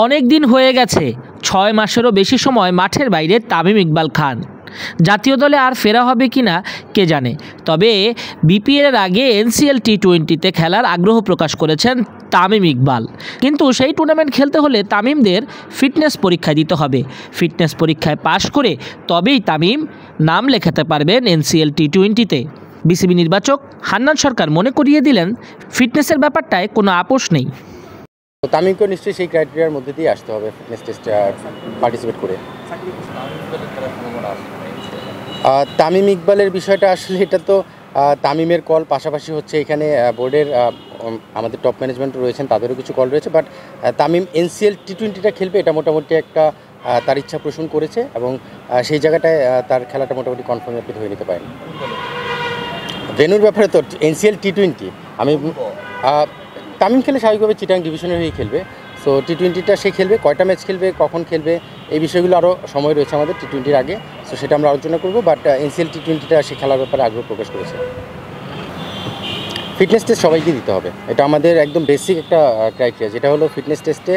অনেক দিন হয়ে গেছে, ৬ মাসেরও বেশি সময় মাঠের বাইরে তামিম ইকবাল খান। জাতীয় দলে আর ফেরা হবে কিনা কে জানে। তবে বিপিএলের আগে এনসিএল টি-20তে খেলার আগ্রহ প্রকাশ করেছেন তামিম ইকবাল। কিন্তু সেই টুর্নামেন্ট খেলতে হলে তামিমদের ফিটনেস পরীক্ষা দিতে হবে। ফিটনেস পরীক্ষায় পাশ করে তবেই তামিম নাম লেখাতে পারবেন এনসিএল টি-20তে। বিসিবি নির্বাচক হান্নান সরকার মনে করিয়ে দিলেন, ফিটনেসের ব্যাপারটায় কোনো আপোষ নেই। তামিমকে নিশ্চয়ই সেই ক্রাইটেরিয়ার মধ্যে দিয়ে আসতে হবে ফিটনেস টেস্টে পার্টিসিপেট করে। তামিম ইকবালের বিষয়টা আসলে এটা তো তামিমের কল, পাশাপাশি হচ্ছে এখানে বোর্ডের আমাদের টপ ম্যানেজমেন্ট রয়েছেন, তাদেরও কিছু কল রয়েছে। বাট তামিম এনসিএল টি-20টা খেলবে এটা মোটামুটি একটা তার ইচ্ছা পোষণ করেছে এবং সেই জায়গাটায় তার খেলাটা মোটামুটি কনফার্ম আপনি ধরে নিতে পারেন। ভেন্যুর ব্যাপারে তো এনসিএল টি-20 আমি তামিম খেলে স্বাভাবিকভাবে চিটাং ডিভিশনের হয়েই খেলবে। সো টি-20টা সে খেলবে, কয়টা ম্যাচ খেলবে, কখন খেলবে, এই বিষয়গুলো আরও সময় রয়েছে আমাদের টি-20র আগে। সো সেটা আমরা আলোচনা করবো। বাট এনসিএল টি-20টা সে খেলার ব্যাপারে আগ্রহ প্রকাশ করেছে। ফিটনেস টেস্ট সবাইকে দিতে হবে, এটা আমাদের একদম বেসিক একটা ক্রাইটেরিয়া, যেটা হলো ফিটনেস টেস্টে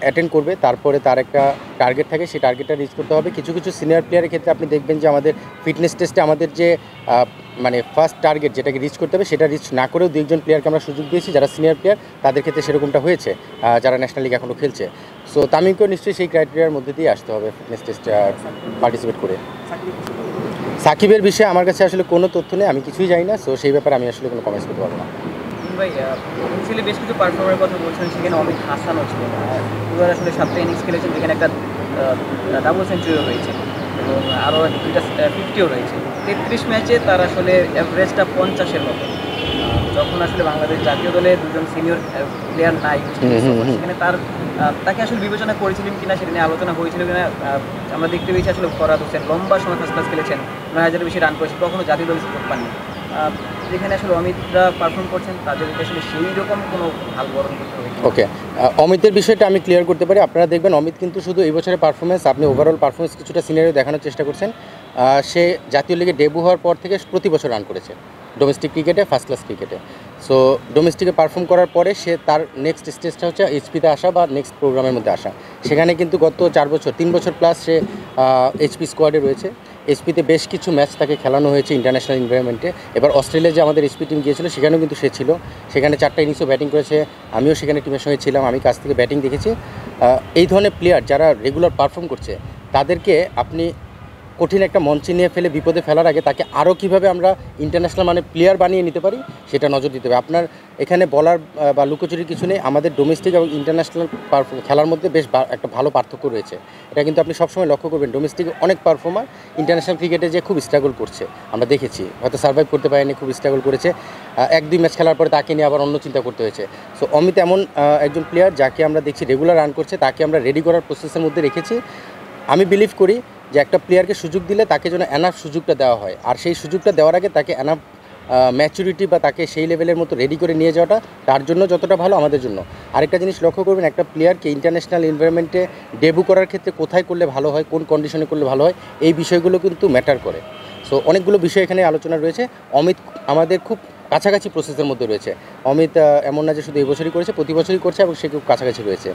অ্যাটেন্ড করবে, তারপরে তার একটা টার্গেট থাকে, সেই টার্গেটটা রিচ করতে হবে। কিছু কিছু সিনিয়র প্লেয়ারের ক্ষেত্রে আপনি দেখবেন যে আমাদের ফিটনেস টেস্টে আমাদের যে মানে ফার্স্ট টার্গেট যেটাকে রিচ করতে হবে সেটা রিচ না করেও 2 জন প্লেয়ারকে আমরা সুযোগ দিয়েছি যারা সিনিয়র প্লেয়ার, তাদের ক্ষেত্রে সেরকমটা হয়েছে যারা ন্যাশনাল লিগ এখনও খেলছে। সো তামিমকেও নিশ্চয়ই সেই ক্রাইটেরিয়ার মধ্যে দিয়ে আসতে হবে ফিটনেস টেস্টে পার্টিসিপেট করে। সাকিবের বিষয়ে আমার কাছে আসলে কোনো তথ্য নেই, আমি কিছুই জানি না। সো সেই ব্যাপারে আমি আসলে কোনো কমেন্টস করতে পারবো না। ভাই এনসিএলে বেশ কিছু পারফর্মারের কথা বলছেন, সেখানে অমিত হাসানও ছিলেন। পুরো আসলে 7টা ইনিংস খেলেছেন, যেখানে একটা ডাবল সেঞ্চুরিও রয়েছে এবং আরও 2টা 50ও রয়েছে। 33 ম্যাচে তার আসলে অ্যাভারেজটা 50-এর মতো। যখন আসলে বাংলাদেশ জাতীয় দলে 2 জন সিনিয়র প্লেয়ার নাই, সেখানে তাকে আসলে বিবেচনা করেছিলেন কিনা সেটা নিয়ে আলোচনা হয়েছিল কিনা। আমরা দেখতে পেয়েছি আসলে ফরহাদ হোসেন লম্বা সময় ফার্স্ট ক্লাস খেলেছেন, 9,000-এর বেশি রান করেছে, কখনো জাতীয় দলে সুযোগ পাননি। যেখানে আসলে অমিতরা পারফর্ম করছেন, তাদেরকে আসলে সেই রকম কোনো হাল বরণ করতে হবে। ওকে, অমিতের বিষয়টা আমি ক্লিয়ার করতে পারি। আপনারা দেখবেন অমিত কিন্তু শুধু এই বছরের পারফরমেন্স, আপনি ওভারঅল পারফরমেন্স কিছুটা সিনারিও দেখানোর চেষ্টা করছেন। সে জাতীয় লিগে ডেবু হওয়ার পর থেকে প্রতি বছর রান করেছে ডোমেস্টিক ক্রিকেটে, ফার্স্ট ক্লাস ক্রিকেটে। সো ডোমেস্টিকে পারফর্ম করার পরে সে তার নেক্সট স্টেজটা হচ্ছে এইচপিতে আসা বা নেক্সট প্রোগ্রামের মধ্যে আসা। সেখানে কিন্তু গত 3 বছর প্লাস সে এইচপি স্কোয়াডে রয়েছে। এইচপিতে বেশ কিছু ম্যাচ তাকে খেলানো হয়েছে ইন্টারন্যাশনাল এনভায়রনমেন্টে। এবার অস্ট্রেলিয়া যে আমাদের এইচপি টিম গিয়েছিল সেখানেও কিন্তু সে ছিল, সেখানে 4টা ইনিংসও ব্যাটিং করেছে। আমিও সেখানে টিমের সঙ্গে ছিলাম, আমি কাছ থেকে ব্যাটিং দেখেছি। এই ধরনের প্লেয়ার যারা রেগুলার পারফর্ম করছে তাদেরকে আপনি কঠিন একটা মঞ্চে নিয়ে ফেলে বিপদে ফেলার আগে তাকে আরও কীভাবে আমরা ইন্টারন্যাশনাল মানে প্লেয়ার বানিয়ে নিতে পারি সেটা নজর দিতে হবে। আপনার এখানে বলার বা লুকোচুরির কিছু নেই, আমাদের ডোমেস্টিক এবং ইন্টারন্যাশনাল খেলার মধ্যে বেশ একটা ভালো পার্থক্য রয়েছে। এটা কিন্তু আপনি সবসময় লক্ষ্য করবেন, ডোমেস্টিকে অনেক পারফর্মার ইন্টারন্যাশনাল ক্রিকেটে যে খুব স্ট্রাগল করছে আমরা দেখেছি, হয়তো সার্ভাইভ করতে পারেনি, খুব স্ট্রাগল করেছে। 1-2 ম্যাচ খেলার পরে তাকে নিয়ে আবার অন্য চিন্তা করতে হয়েছে। সো অমিত এমন একজন প্লেয়ার যাকে আমরা দেখছি রেগুলার রান করছে, তাকে আমরা রেডি করার প্রসেসের মধ্যে রেখেছি। আমি বিলিভ করি যে একটা প্লেয়ারকে সুযোগ দিলে তাকে যেন এনাফ সুযোগটা দেওয়া হয়, আর সেই সুযোগটা দেওয়ার আগে তাকে এনাফ ম্যাচুরিটি বা তাকে সেই লেভেলের মতো রেডি করে নিয়ে যাওয়াটা তার জন্য যতটা ভালো আমাদের জন্য। আরেকটা জিনিস লক্ষ্য করবেন, একটা প্লেয়ারকে ইন্টারন্যাশনাল এনভায়রনমেন্টে ডেবু করার ক্ষেত্রে কোথায় করলে ভালো হয়, কোন কন্ডিশনে করলে ভালো হয়, এই বিষয়গুলো কিন্তু ম্যাটার করে। সো অনেকগুলো বিষয় এখানে আলোচনা রয়েছে। অমিত আমাদের খুব কাছাকাছি প্রসেসের মধ্যে রয়েছে। অমিত এমন না যে শুধু এই বছরই করেছে, প্রতি বছরই করছে এবং সে খুব কাছাকাছি রয়েছে।